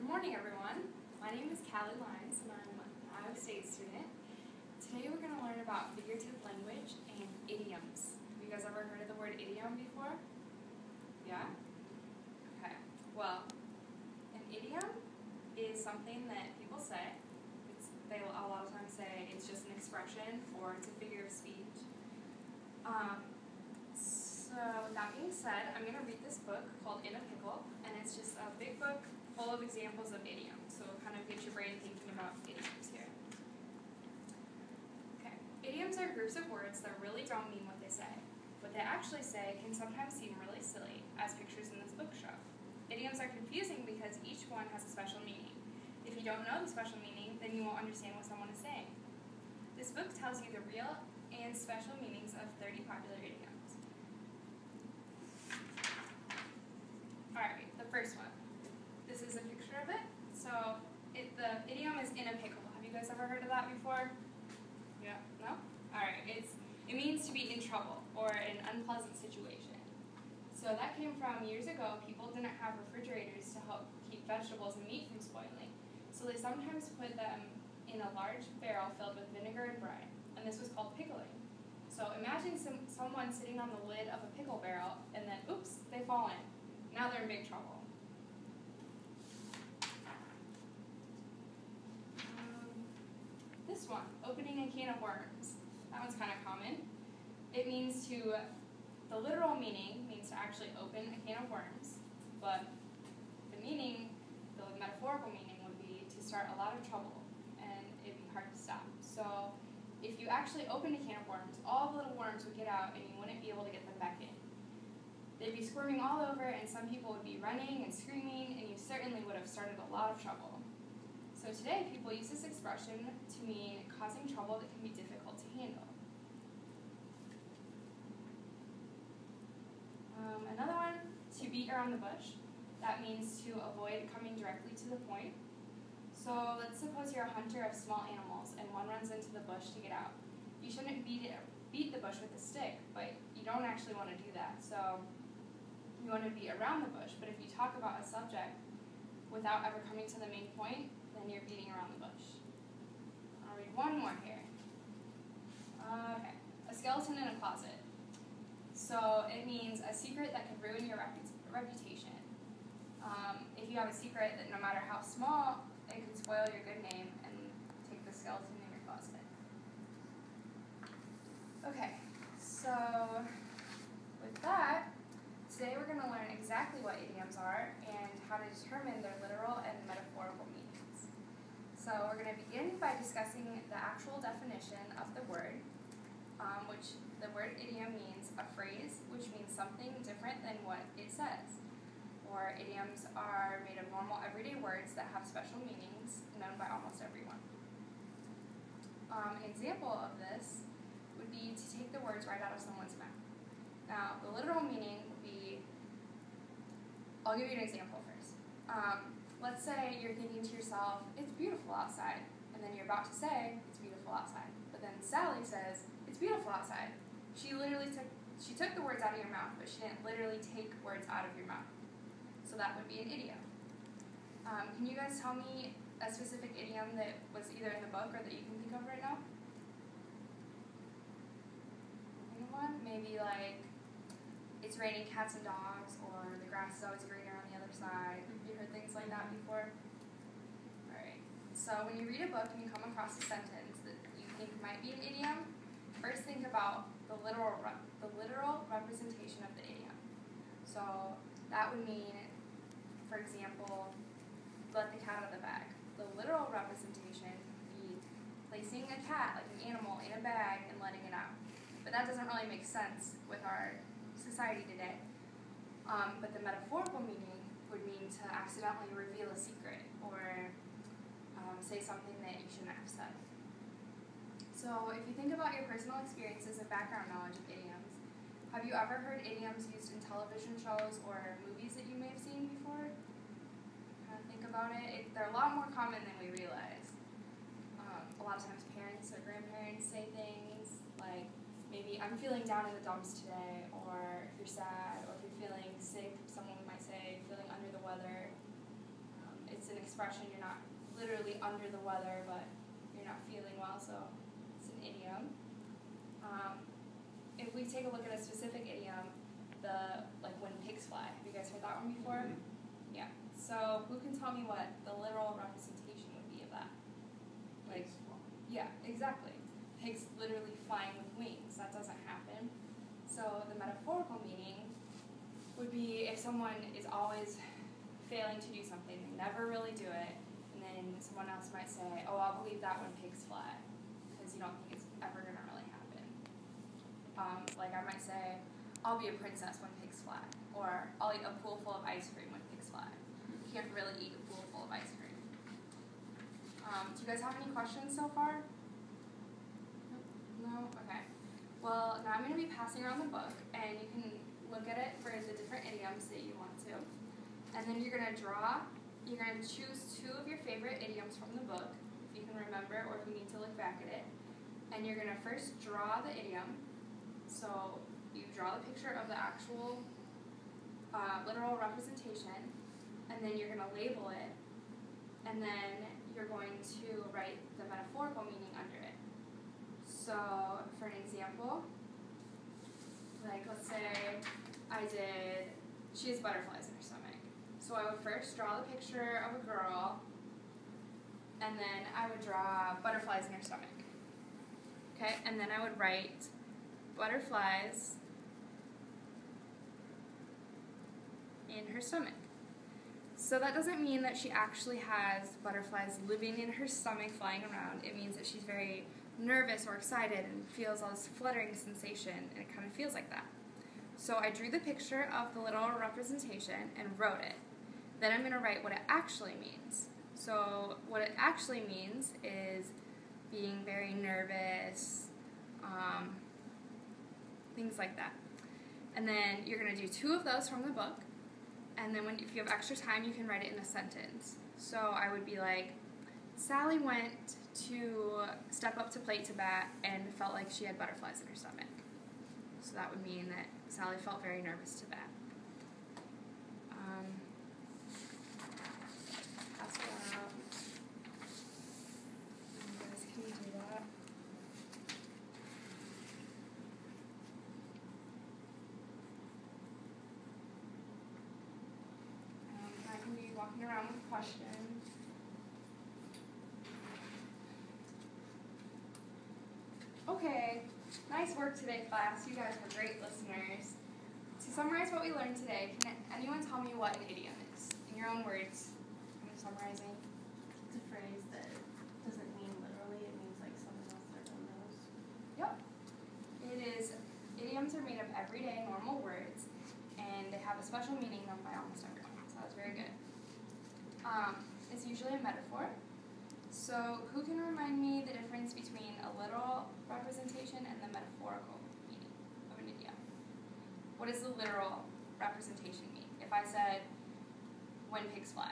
morning, everyone. My name is Callie Lyons, and I'm an Iowa State student. Today we're going to learn about figurative language and idioms. Have you guys ever heard of the word idiom before? Yeah? Okay. Well, an idiom is something that people say. They a lot of times say it's just an expression or it's a figure of speech. So with that being said, I'm going to read this book called In a Pickle, and it's just a big book full of examples of idioms, so it'll kind of get your brain thinking about idioms here. Okay, idioms are groups of words that really don't mean what they say. What they actually say can sometimes seem really silly, as pictures in this book show. Idioms are confusing because each one has a special meaning. If you don't know the special meaning, then you won't understand what someone is saying. This book tells you the real and special meanings of 30 popular idioms. Alright, the first one. This is a picture of it. So the idiom is in a pickle. Have you guys ever heard of that before? Yeah? No? Alright, it means to be in trouble or an unpleasant situation. So that came from years ago. People didn't have refrigerators to help keep vegetables and meat from spoiling. So they sometimes put them in a large barrel filled with vinegar and brine, and this was called pickling. So imagine someone sitting on the lid of a pickle barrel, and then, oops, they fall in. Now they're in big trouble. This one, opening a can of worms. That one's kind of common. It means the literal meaning means to actually open a can of worms, but the metaphorical meaning would be to start a lot of trouble, and it'd be hard to stop. So if you actually opened a can of worms, all the little worms would get out, and you wouldn't be able to get them back in. They'd be squirming all over, and some people would be running and screaming, and you certainly would have started a lot of trouble. So today, people use this expression to mean causing trouble that can be difficult to handle. Another one, to beat around the bush. That means to avoid coming directly to the point. So let's suppose you're a hunter of small animals, and one runs into the bush to get out. You shouldn't beat the bush with a stick, but you don't actually want to do that. So you want to be around the bush, but if you talk about a subject without ever coming to the main point, then you're beating around the bush. I'll read one more here. Okay, a skeleton in a closet. So it means a secret that could ruin your reputation. If you have a secret that no matter how small, it could spoil your good name, and take the skeleton in your closet. Okay, so with that, today we're going to learn exactly what idioms are and how to determine their literal and metaphorical meanings. So we're going to begin by discussing the actual definition of the word, which the word idiom means a phrase which means something different than what it says. Or idioms are made of normal everyday words that have special meanings known by almost everyone. An example of this would be to take the words right out of someone's mouth. Now, the literal meaning would be, I'll give you an example first. Let's say you're thinking to yourself, it's beautiful outside, and then you're about to say, it's beautiful outside. But then Sally says, it's beautiful outside. She took the words out of your mouth, but she didn't literally take words out of your mouth. So that would be an idiom. Can you guys tell me a specific idiom that was either in the book or that you can think of right now? Anyone? Maybe like, it's raining cats and dogs, or the grass is always greener on the other side. Have you heard things like that before? Alright. So when you read a book and you come across a sentence that you think might be an idiom, first think about the literal representation of the idiom. So that would mean, for example, let the cat out of the bag. The literal representation would be placing a cat, like an animal, in a bag and letting it out. But that doesn't really make sense with our society today. But the metaphorical meaning would mean to accidentally reveal a secret or say something that you shouldn't have said. So if you think about your personal experiences and background knowledge of idioms, have you ever heard idioms used in television shows or movies that you may have seen before? Kind of think about it. They're a lot more common than we realize. A lot of times parents or grandparents say things like, maybe, I'm feeling down in the dumps today, or if you're sad, or if you're feeling sick, someone might say, feeling under the weather. It's an expression. You're not literally under the weather, but you're not feeling well, so it's an idiom. If we take a look at a specific idiom, like when pigs fly. Have you guys heard that one before? Mm-hmm. Yeah. So who can tell me what the literal representation would be of that? Like, yeah, exactly. Pigs literally flying with wings. That doesn't happen. So the metaphorical meaning would be if someone is always failing to do something, they never really do it, and then someone else might say, oh, I'll believe that when pigs fly, because you don't think it's ever going to really happen. Like I might say, I'll be a princess when pigs fly, or I'll eat a pool full of ice cream when pigs fly. You can't really eat a pool full of ice cream. Do you guys have any questions so far? No? Okay. Well, now I'm going to be passing around the book, and you can look at it for the different idioms that you want to. And then you're going to choose 2 of your favorite idioms from the book, if you can remember or if you need to look back at it. And you're going to first draw the idiom. So you draw the picture of the actual literal representation, and then you're going to label it, and then you're going to write the metaphorical meaning under it. So for an example, like let's say she has butterflies in her stomach. So I would first draw the picture of a girl, and then I would draw butterflies in her stomach. Okay, and then I would write butterflies in her stomach. So that doesn't mean that she actually has butterflies living in her stomach flying around. It means that she's very nervous or excited and feels all this fluttering sensation, and it kind of feels like that. So I drew the picture of the literal representation and wrote it. Then I'm going to write what it actually means. So what it actually means is being very nervous, things like that. And then you're going to do 2 of those from the book, and then if you have extra time, you can write it in a sentence. So I would be like, Sally went to step up to plate to bat and felt like she had butterflies in her stomach. So that would mean that Sally felt very nervous to bat. Pass it out. You guys can do that. I can be walking around with questions. Okay, nice work today, class. You guys were great listeners. To summarize what we learned today, can anyone tell me what an idiom is? In your own words, kind of summarizing. It's a phrase that doesn't mean literally, it means like something else everyone knows. Yep. It is, idioms are made of everyday normal words, and they have a special meaning known by almost everyone, so that's very good. It's usually a metaphor. So who can remind me the difference between a literal representation and the metaphorical meaning of an idiom? What does the literal representation mean? If I said, when pigs fly.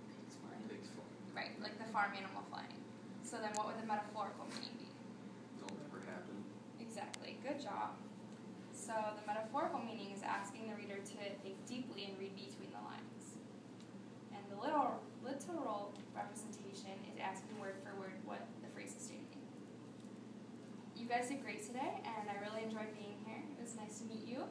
Pigs fly. Pigs fly. Right, like the farm animal flying. So then what would the metaphorical meaning be? It'll never happen. Exactly, good job. So the metaphorical meaning is asking the reader to think deeply and read between the lines. And the literal representation is asking word for word what the phrase is stating. You guys did great today, and I really enjoyed being here. It was nice to meet you.